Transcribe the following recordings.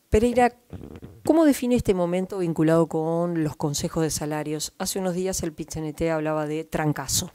Pereira, ¿cómo define este momento vinculado con los consejos de salarios? Hace unos días el PIT-CNT hablaba de trancazo.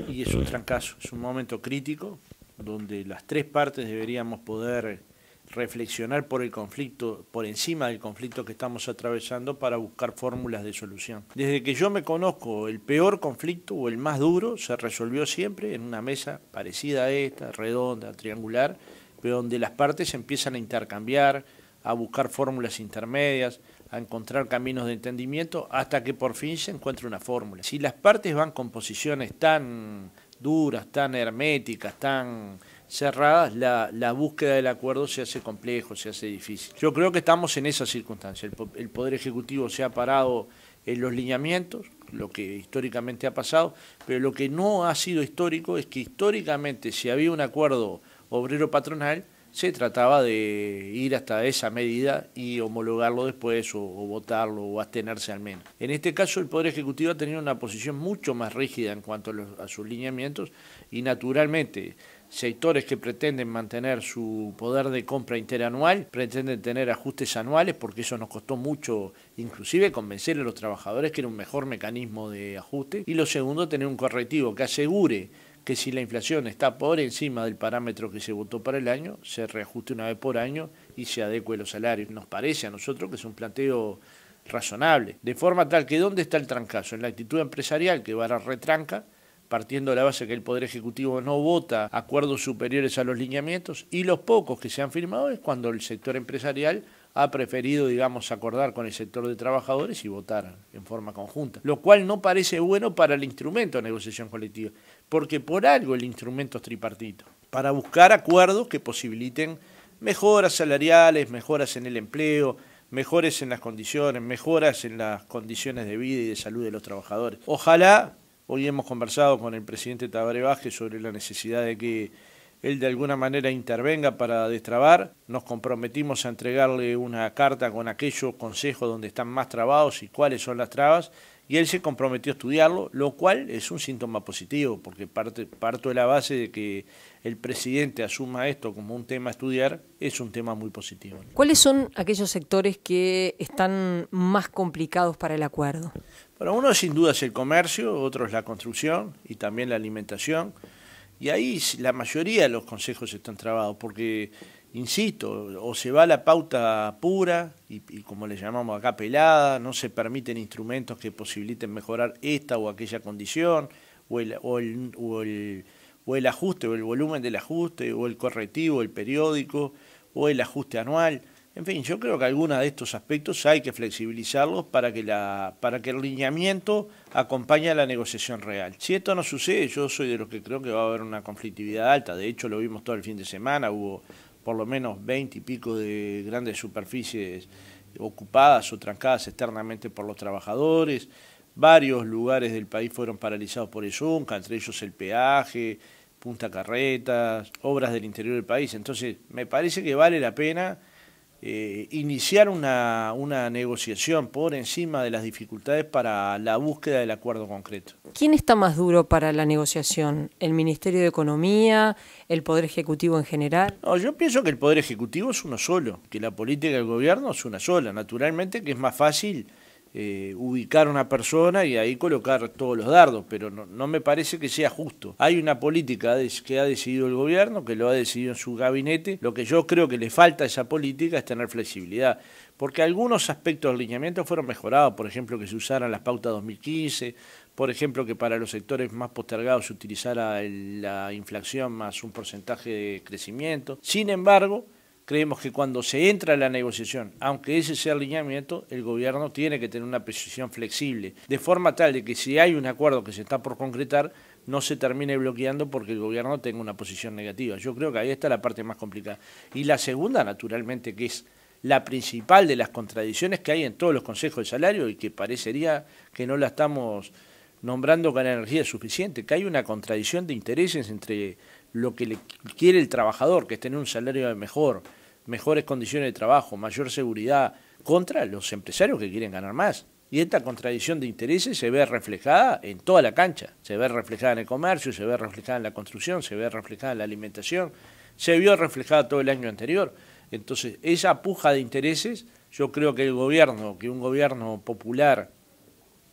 Y es un trancazo, es un momento crítico donde las tres partes deberíamos poder reflexionar por el conflicto, por encima del conflicto que estamos atravesando para buscar fórmulas de solución. Desde que yo me conozco, el peor conflicto o el más duro se resolvió siempre en una mesa parecida a esta, redonda, triangular, pero donde las partes empiezan a intercambiar, a buscar fórmulas intermedias, a encontrar caminos de entendimiento, hasta que por fin se encuentre una fórmula. Si las partes van con posiciones tan duras, tan herméticas, tan cerradas, la búsqueda del acuerdo se hace complejo, se hace difícil. Yo creo que estamos en esa circunstancia. El Poder Ejecutivo se ha parado en los lineamientos, lo que históricamente ha pasado, pero lo que no ha sido histórico es que históricamente, si había un acuerdo obrero-patronal, se trataba de ir hasta esa medida y homologarlo después o votarlo o abstenerse al menos. En este caso el Poder Ejecutivo ha tenido una posición mucho más rígida en cuanto a sus lineamientos y naturalmente sectores que pretenden mantener su poder de compra interanual, pretenden tener ajustes anuales porque eso nos costó mucho inclusive convencer a los trabajadores que era un mejor mecanismo de ajuste y lo segundo tener un correctivo que asegure que si la inflación está por encima del parámetro que se votó para el año, se reajuste una vez por año y se adecue los salarios. Nos parece a nosotros que es un planteo razonable, de forma tal que ¿dónde está el trancazo? En la actitud empresarial que va a la retranca, partiendo de la base que el Poder Ejecutivo no vota acuerdos superiores a los lineamientos y los pocos que se han firmado es cuando el sector empresarial ha preferido, digamos, acordar con el sector de trabajadores y votar en forma conjunta, lo cual no parece bueno para el instrumento de negociación colectiva, porque por algo el instrumento es tripartito, para buscar acuerdos que posibiliten mejoras salariales, mejoras en el empleo, mejoras en las condiciones, mejoras en las condiciones de vida y de salud de los trabajadores. Ojalá, hoy hemos conversado con el presidente Tabaré Vázquez sobre la necesidad de que él de alguna manera intervenga para destrabar, nos comprometimos a entregarle una carta con aquellos consejos donde están más trabados y cuáles son las trabas, y él se comprometió a estudiarlo, lo cual es un síntoma positivo, porque parto de la base de que el presidente asuma esto como un tema a estudiar, es un tema muy positivo. ¿Cuáles son aquellos sectores que están más complicados para el acuerdo? Bueno, uno sin duda es el comercio, otro es la construcción y también la alimentación. Y ahí la mayoría de los consejos están trabados porque, insisto, o se va a la pauta pura y como le llamamos acá pelada, no se permiten instrumentos que posibiliten mejorar esta o aquella condición, o el ajuste, o el volumen del ajuste, o el correctivo, el periódico, o el ajuste anual. En fin, yo creo que algunos de estos aspectos hay que flexibilizarlos para que el lineamiento acompañe a la negociación real. Si esto no sucede, yo soy de los que creo que va a haber una conflictividad alta. De hecho, lo vimos todo el fin de semana, hubo por lo menos 20 y pico de grandes superficies ocupadas o trancadas externamente por los trabajadores. Varios lugares del país fueron paralizados por el Zunca, entre ellos el peaje, Punta Carretas, obras del interior del país. Entonces, me parece que vale la pena iniciar una negociación por encima de las dificultades para la búsqueda del acuerdo concreto. ¿Quién está más duro para la negociación? ¿El Ministerio de Economía? ¿El Poder Ejecutivo en general? No, yo pienso que el Poder Ejecutivo es uno solo, que la política del gobierno es una sola. Naturalmente que es más fácil ubicar a una persona y ahí colocar todos los dardos, pero no me parece que sea justo. Hay una política que ha decidido el gobierno, que lo ha decidido en su gabinete. Lo que yo creo que le falta a esa política es tener flexibilidad, porque algunos aspectos del lineamiento fueron mejorados, por ejemplo que se usaran las pautas 2015, por ejemplo que para los sectores más postergados se utilizara la inflación más un porcentaje de crecimiento. Sin embargo, creemos que cuando se entra a la negociación, aunque ese sea el lineamiento, el gobierno tiene que tener una posición flexible, de forma tal de que si hay un acuerdo que se está por concretar, no se termine bloqueando porque el gobierno tenga una posición negativa. Yo creo que ahí está la parte más complicada. Y la segunda, naturalmente, que es la principal de las contradicciones que hay en todos los consejos de salario y que parecería que no la estamos nombrando con energía suficiente, que hay una contradicción de intereses entre lo que le quiere el trabajador, que es tener un salario mejores condiciones de trabajo, mayor seguridad, contra los empresarios que quieren ganar más. Y esta contradicción de intereses se ve reflejada en toda la cancha, se ve reflejada en el comercio, se ve reflejada en la construcción, se ve reflejada en la alimentación, se vio reflejada todo el año anterior. Entonces, esa puja de intereses, yo creo que un gobierno popular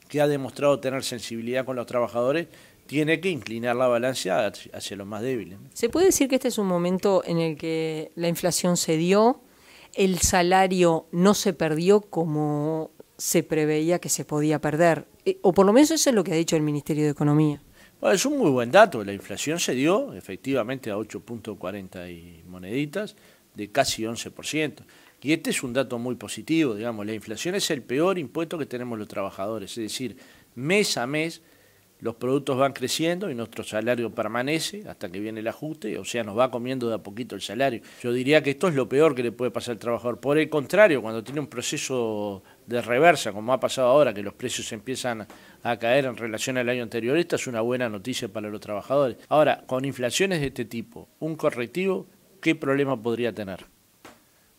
que ha demostrado tener sensibilidad con los trabajadores, tiene que inclinar la balanza hacia los más débiles. ¿Se puede decir que este es un momento en el que la inflación se dio, el salario no se perdió como se preveía que se podía perder? O por lo menos eso es lo que ha dicho el Ministerio de Economía. Bueno, es un muy buen dato. La inflación se dio efectivamente a 8.40 y moneditas, de casi 11%. Y este es un dato muy positivo, digamos. La inflación es el peor impuesto que tenemos los trabajadores. Es decir, mes a mes los productos van creciendo y nuestro salario permanece hasta que viene el ajuste, o sea, nos va comiendo de a poquito el salario. Yo diría que esto es lo peor que le puede pasar al trabajador. Por el contrario, cuando tiene un proceso de reversa, como ha pasado ahora, que los precios empiezan a caer en relación al año anterior, esta es una buena noticia para los trabajadores. Ahora, con inflaciones de este tipo, un correctivo, ¿qué problema podría tener?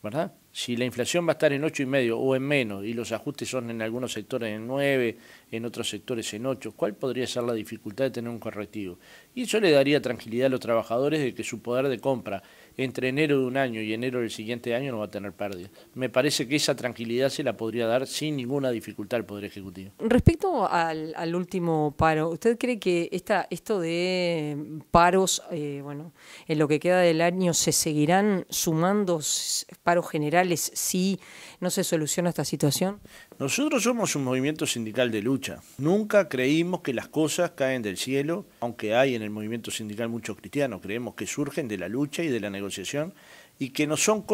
¿Verdad? Si la inflación va a estar en 8,5 o en menos y los ajustes son en algunos sectores en 9, en otros sectores en 8, ¿cuál podría ser la dificultad de tener un correctivo? Y eso le daría tranquilidad a los trabajadores de que su poder de compra entre enero de un año y enero del siguiente año no va a tener pérdida. Me parece que esa tranquilidad se la podría dar sin ninguna dificultad al Poder Ejecutivo. Respecto al último paro, ¿usted cree que esto de paros, en lo que queda del año se seguirán sumando paros generales si no se soluciona esta situación? Nosotros somos un movimiento sindical de lucha. Nunca creímos que las cosas caen del cielo, aunque hay en el movimiento sindical muchos cristianos. Creemos que surgen de la lucha y de la negociación y que no son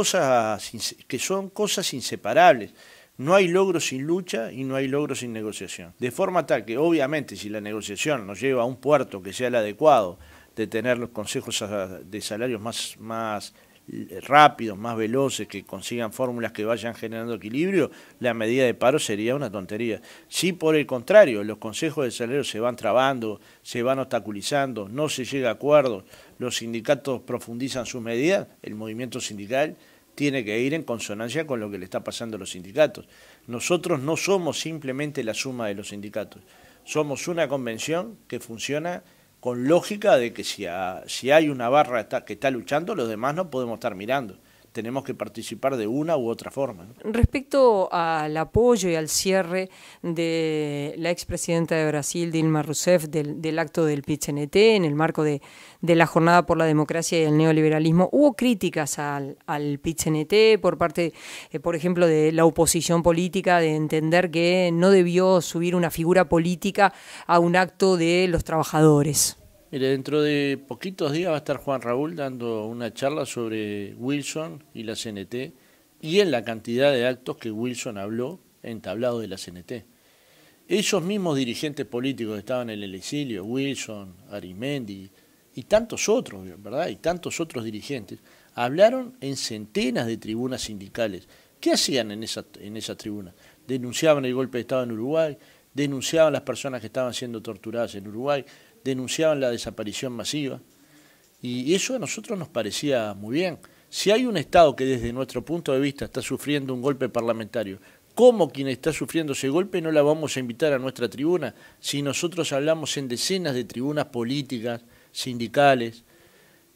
que son cosas inseparables. No hay logro sin lucha y no hay logro sin negociación. De forma tal que, obviamente, si la negociación nos lleva a un puerto que sea el adecuado, de tener los consejos de salarios más rápidos, más veloces, que consigan fórmulas que vayan generando equilibrio, la medida de paro sería una tontería. Si por el contrario los consejos de salario se van trabando, se van obstaculizando, no se llega a acuerdos, los sindicatos profundizan sus medidas, el movimiento sindical tiene que ir en consonancia con lo que le está pasando a los sindicatos. Nosotros no somos simplemente la suma de los sindicatos, somos una convención que funciona con lógica de que si hay una barra que está luchando, los demás no podemos estar mirando. Tenemos que participar de una u otra forma, ¿no? Respecto al apoyo y al cierre de la expresidenta de Brasil, Dilma Rousseff, del acto del PIT-CNT, en el marco de la Jornada por la Democracia y el Neoliberalismo, hubo críticas al PIT-CNT por parte, por ejemplo, de la oposición política, de entender que no debió subir una figura política a un acto de los trabajadores. Mire, dentro de poquitos días va a estar Juan Raúl dando una charla sobre Wilson y la CNT y en la cantidad de actos que Wilson habló entablado de la CNT. Esos mismos dirigentes políticos que estaban en el exilio, Wilson, Arimendi y tantos otros, ¿verdad? Y tantos otros dirigentes, hablaron en centenas de tribunas sindicales. ¿Qué hacían en esa tribuna? Denunciaban el golpe de Estado en Uruguay, denunciaban las personas que estaban siendo torturadas en Uruguay, denunciaban la desaparición masiva, y eso a nosotros nos parecía muy bien. Si hay un Estado que desde nuestro punto de vista está sufriendo un golpe parlamentario, ¿cómo quien está sufriendo ese golpe no la vamos a invitar a nuestra tribuna? Si nosotros hablamos en decenas de tribunas políticas, sindicales,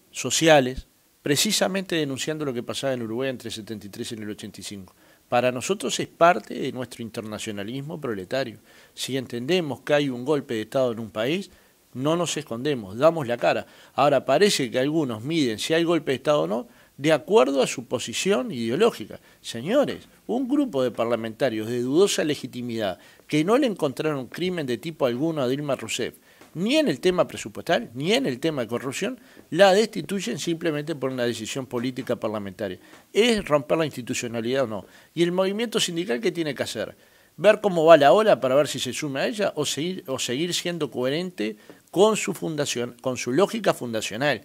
sociales, precisamente denunciando lo que pasaba en Uruguay entre el 73 y el 85. Para nosotros es parte de nuestro internacionalismo proletario. Si entendemos que hay un golpe de Estado en un país, no nos escondemos, damos la cara. Ahora parece que algunos miden si hay golpe de Estado o no, de acuerdo a su posición ideológica. Señores, un grupo de parlamentarios de dudosa legitimidad que no le encontraron crimen de tipo alguno a Dilma Rousseff, ni en el tema presupuestal, ni en el tema de corrupción, la destituyen simplemente por una decisión política parlamentaria. ¿Es romper la institucionalidad o no? ¿Y el movimiento sindical qué tiene que hacer? ¿Ver cómo va la ola para ver si se suma a ella o seguir siendo coherente con su fundación, con su lógica fundacional?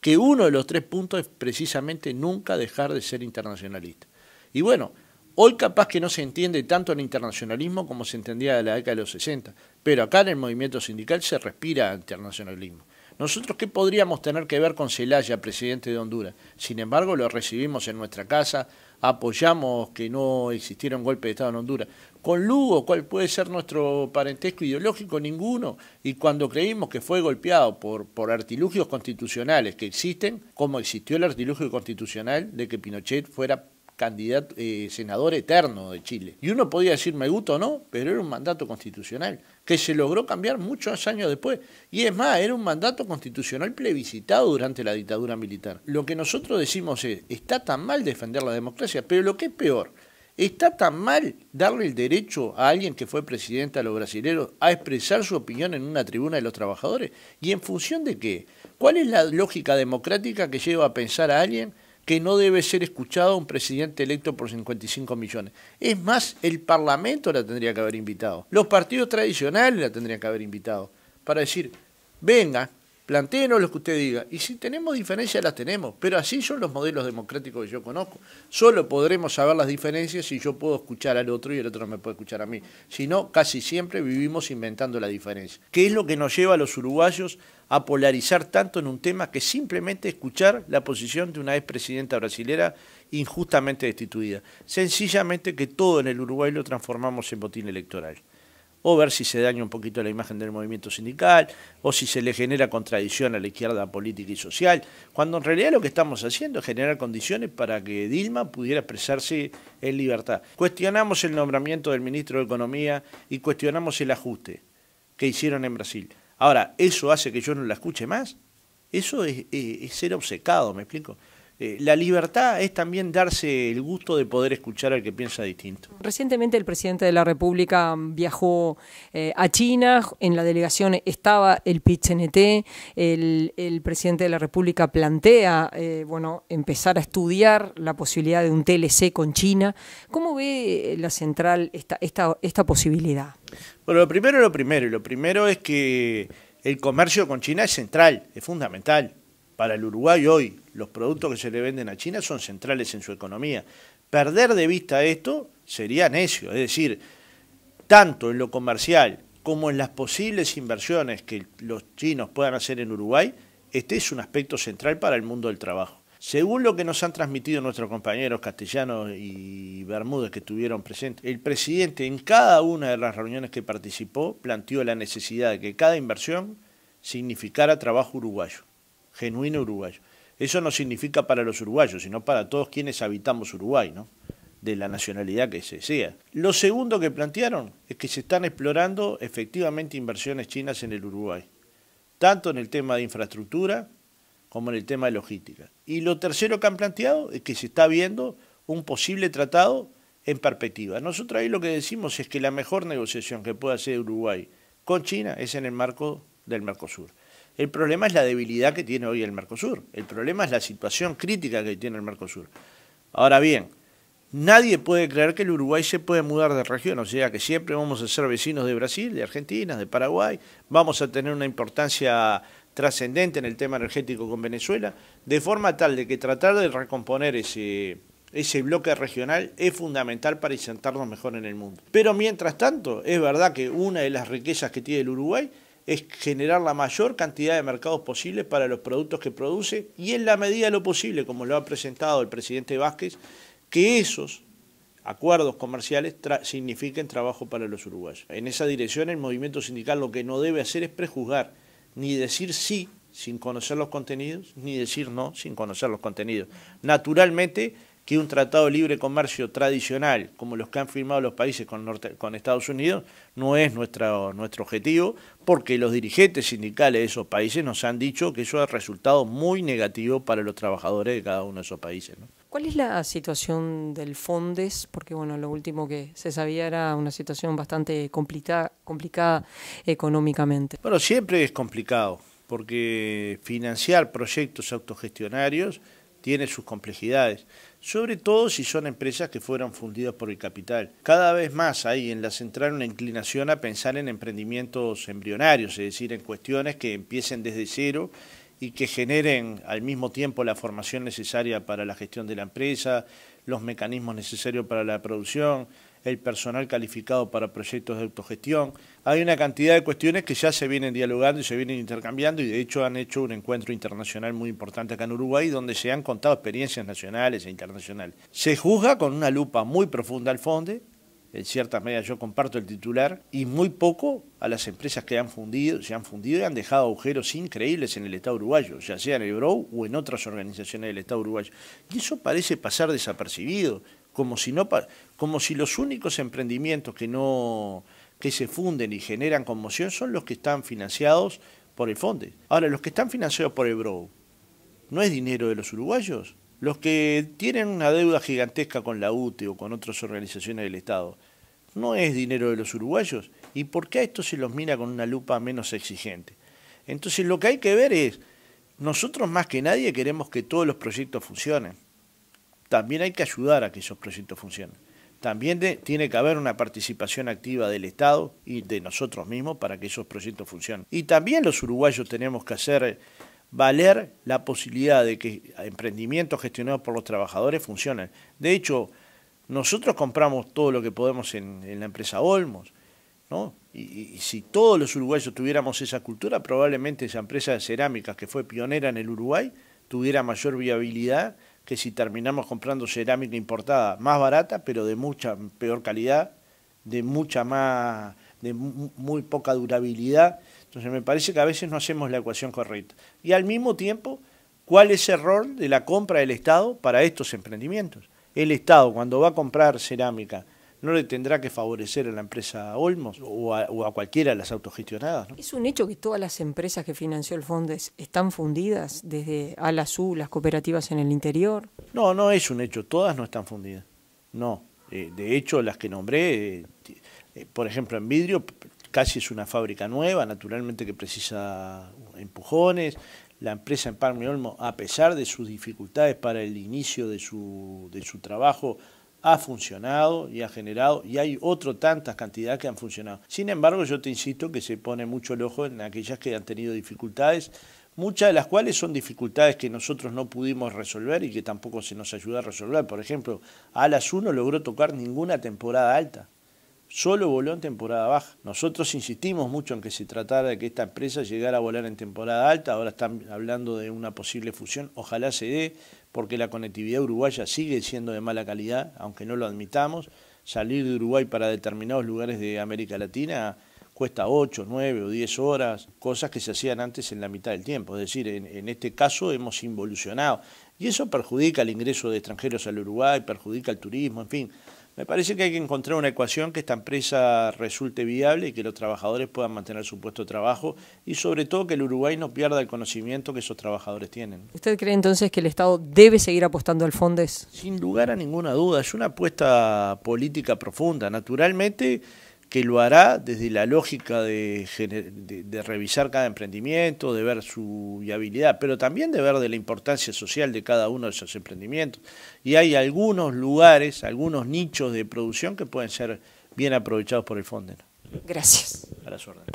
Que uno de los 3 puntos es precisamente nunca dejar de ser internacionalista. Y bueno, hoy capaz que no se entiende tanto el internacionalismo como se entendía en la década de los 60, pero acá en el movimiento sindical se respira internacionalismo. Nosotros, ¿qué podríamos tener que ver con Zelaya, presidente de Honduras? Sin embargo, lo recibimos en nuestra casa, apoyamos que no existiera un golpe de Estado en Honduras. Con Lugo, ¿cuál puede ser nuestro parentesco ideológico? Ninguno. Y cuando creímos que fue golpeado por artilugios constitucionales que existen, como existió el artilugio constitucional de que Pinochet fuera candidato, senador eterno de Chile. Y uno podía decir me gusta o no, pero era un mandato constitucional, que se logró cambiar muchos años después. Y es más, era un mandato constitucional plebiscitado durante la dictadura militar. Lo que nosotros decimos es, está tan mal defender la democracia, pero lo que es peor, está tan mal darle el derecho a alguien que fue presidente a los brasileños a expresar su opinión en una tribuna de los trabajadores. ¿Y en función de qué? ¿Cuál es la lógica democrática que lleva a pensar a alguien que no debe ser escuchado un presidente electo por 55 millones? Es más, el Parlamento la tendría que haber invitado, los partidos tradicionales la tendrían que haber invitado, para decir, venga, plantéenos lo que usted diga, y si tenemos diferencias las tenemos, pero así son los modelos democráticos que yo conozco. Solo podremos saber las diferencias si yo puedo escuchar al otro y el otro me puede escuchar a mí. Si no, casi siempre vivimos inventando la diferencia. ¿Qué es lo que nos lleva a los uruguayos a polarizar tanto en un tema que simplemente escuchar la posición de una expresidenta brasilera injustamente destituida? Sencillamente que todo en el Uruguay lo transformamos en botín electoral. O ver si se daña un poquito la imagen del movimiento sindical, o si se le genera contradicción a la izquierda política y social, cuando en realidad lo que estamos haciendo es generar condiciones para que Dilma pudiera expresarse en libertad. Cuestionamos el nombramiento del ministro de Economía y cuestionamos el ajuste que hicieron en Brasil. Ahora, ¿eso hace que yo no la escuche más? Eso es ser obcecado, ¿me explico? La libertad es también darse el gusto de poder escuchar al que piensa distinto. Recientemente el presidente de la República viajó a China, en la delegación estaba el PIT-CNT, el presidente de la República plantea empezar a estudiar la posibilidad de un TLC con China. ¿Cómo ve la central esta posibilidad? Bueno, lo primero es que el comercio con China es central, es fundamental. Para el Uruguay hoy, los productos que se le venden a China son centrales en su economía. Perder de vista esto sería necio, es decir, tanto en lo comercial como en las posibles inversiones que los chinos puedan hacer en Uruguay, este es un aspecto central para el mundo del trabajo. Según lo que nos han transmitido nuestros compañeros Castellanos y Bermúdez que estuvieron presentes, el presidente en cada una de las reuniones que participó planteó la necesidad de que cada inversión significara trabajo uruguayo, genuino uruguayo. Eso no significa para los uruguayos, sino para todos quienes habitamos Uruguay, ¿no? De la nacionalidad que sea. Lo segundo que plantearon es que se están explorando efectivamente inversiones chinas en el Uruguay, tanto en el tema de infraestructura como en el tema de logística. Y lo tercero que han planteado es que se está viendo un posible tratado en perspectiva. Nosotros ahí lo que decimos es que la mejor negociación que puede hacer Uruguay con China es en el marco del Mercosur. El problema es la debilidad que tiene hoy el Mercosur. El problema es la situación crítica que tiene el Mercosur. Ahora bien, nadie puede creer que el Uruguay se puede mudar de región, o sea que siempre vamos a ser vecinos de Brasil, de Argentina, de Paraguay, vamos a tener una importancia trascendente en el tema energético con Venezuela, de forma tal de que tratar de recomponer ese bloque regional es fundamental para insertarnos mejor en el mundo. Pero mientras tanto, es verdad que una de las riquezas que tiene el Uruguay es generar la mayor cantidad de mercados posibles para los productos que produce y en la medida de lo posible, como lo ha presentado el presidente Vázquez, que esos acuerdos comerciales signifiquen trabajo para los uruguayos. En esa dirección el movimiento sindical lo que no debe hacer es prejuzgar, ni decir sí sin conocer los contenidos, ni decir no sin conocer los contenidos. Naturalmente que un tratado de libre comercio tradicional, como los que han firmado los países con Estados Unidos, no es nuestro objetivo, porque los dirigentes sindicales de esos países nos han dicho que eso ha resultado muy negativo para los trabajadores de cada uno de esos países, ¿no? ¿Cuál es la situación del Fondes? Porque bueno, lo último que se sabía era una situación bastante complicada económicamente. Bueno, siempre es complicado, porque financiar proyectos autogestionarios tiene sus complejidades, sobre todo si son empresas que fueron fundidas por el capital. Cada vez más hay en la central una inclinación a pensar en emprendimientos embrionarios, es decir, en cuestiones que empiecen desde cero y que generen al mismo tiempo la formación necesaria para la gestión de la empresa, los mecanismos necesarios para la producción, el personal calificado para proyectos de autogestión. Hay una cantidad de cuestiones que ya se vienen dialogando y se vienen intercambiando, y de hecho han hecho un encuentro internacional muy importante acá en Uruguay, donde se han contado experiencias nacionales e internacionales. Se juzga con una lupa muy profunda al FONDE, en ciertas medidas yo comparto el titular, y muy poco a las empresas que se han fundido y han dejado agujeros increíbles en el Estado uruguayo, ya sea en el BROW o en otras organizaciones del Estado uruguayo. Y eso parece pasar desapercibido, como si los únicos emprendimientos que se funden y generan conmoción son los que están financiados por el FONDE. Ahora, los que están financiados por el BROW, ¿no es dinero de los uruguayos? Los que tienen una deuda gigantesca con la UTE o con otras organizaciones del Estado, ¿no es dinero de los uruguayos? ¿Y por qué a esto se los mira con una lupa menos exigente? Entonces lo que hay que ver es, nosotros más que nadie queremos que todos los proyectos funcionen. También hay que ayudar a que esos proyectos funcionen. También tiene que haber una participación activa del Estado y de nosotros mismos para que esos proyectos funcionen. Y también los uruguayos tenemos que hacer valer la posibilidad de que emprendimientos gestionados por los trabajadores funcionen. De hecho, nosotros compramos todo lo que podemos en la empresa Olmos, ¿no? Y si todos los uruguayos tuviéramos esa cultura, probablemente esa empresa de cerámicas que fue pionera en el Uruguay tuviera mayor viabilidad que si terminamos comprando cerámica importada más barata, pero de mucha peor calidad, de muy poca durabilidad. Entonces me parece que a veces no hacemos la ecuación correcta. Y al mismo tiempo, ¿cuál es el rol de la compra del Estado para estos emprendimientos? El Estado, cuando va a comprar cerámica, ¿no le tendrá que favorecer a la empresa Olmos o a cualquiera de las autogestionadas, ¿no? ¿Es un hecho que todas las empresas que financió el FONDES están fundidas, desde ALASU, las cooperativas en el interior? No, no es un hecho, todas no están fundidas. No, de hecho las que nombré, por ejemplo en vidrio, casi es una fábrica nueva, naturalmente que precisa empujones. La empresa en Palma y Olmos, a pesar de sus dificultades para el inicio de su trabajo, ha funcionado y ha generado, y hay tantas cantidades que han funcionado. Sin embargo, yo te insisto que se pone mucho el ojo en aquellas que han tenido dificultades, muchas de las cuales son dificultades que nosotros no pudimos resolver y que tampoco se nos ayuda a resolver. Por ejemplo, ALASU no logró tocar ninguna temporada alta, solo voló en temporada baja. Nosotros insistimos mucho en que se tratara de que esta empresa llegara a volar en temporada alta, ahora están hablando de una posible fusión, ojalá se dé, porque la conectividad uruguaya sigue siendo de mala calidad, aunque no lo admitamos. Salir de Uruguay para determinados lugares de América Latina cuesta 8, 9 o 10 horas, cosas que se hacían antes en la mitad del tiempo. Es decir, en este caso hemos involucionado, y eso perjudica el ingreso de extranjeros al Uruguay, perjudica el turismo, en fin. Me parece que hay que encontrar una ecuación que esta empresa resulte viable y que los trabajadores puedan mantener su puesto de trabajo y sobre todo que el Uruguay no pierda el conocimiento que esos trabajadores tienen. ¿Usted cree entonces que el Estado debe seguir apostando al FONDES? Sin lugar a ninguna duda, es una apuesta política profunda. Naturalmente que lo hará desde la lógica de revisar cada emprendimiento, de ver su viabilidad, pero también de ver de la importancia social de cada uno de esos emprendimientos. Y hay algunos lugares, algunos nichos de producción que pueden ser bien aprovechados por el FONDE. Gracias. A las órdenes.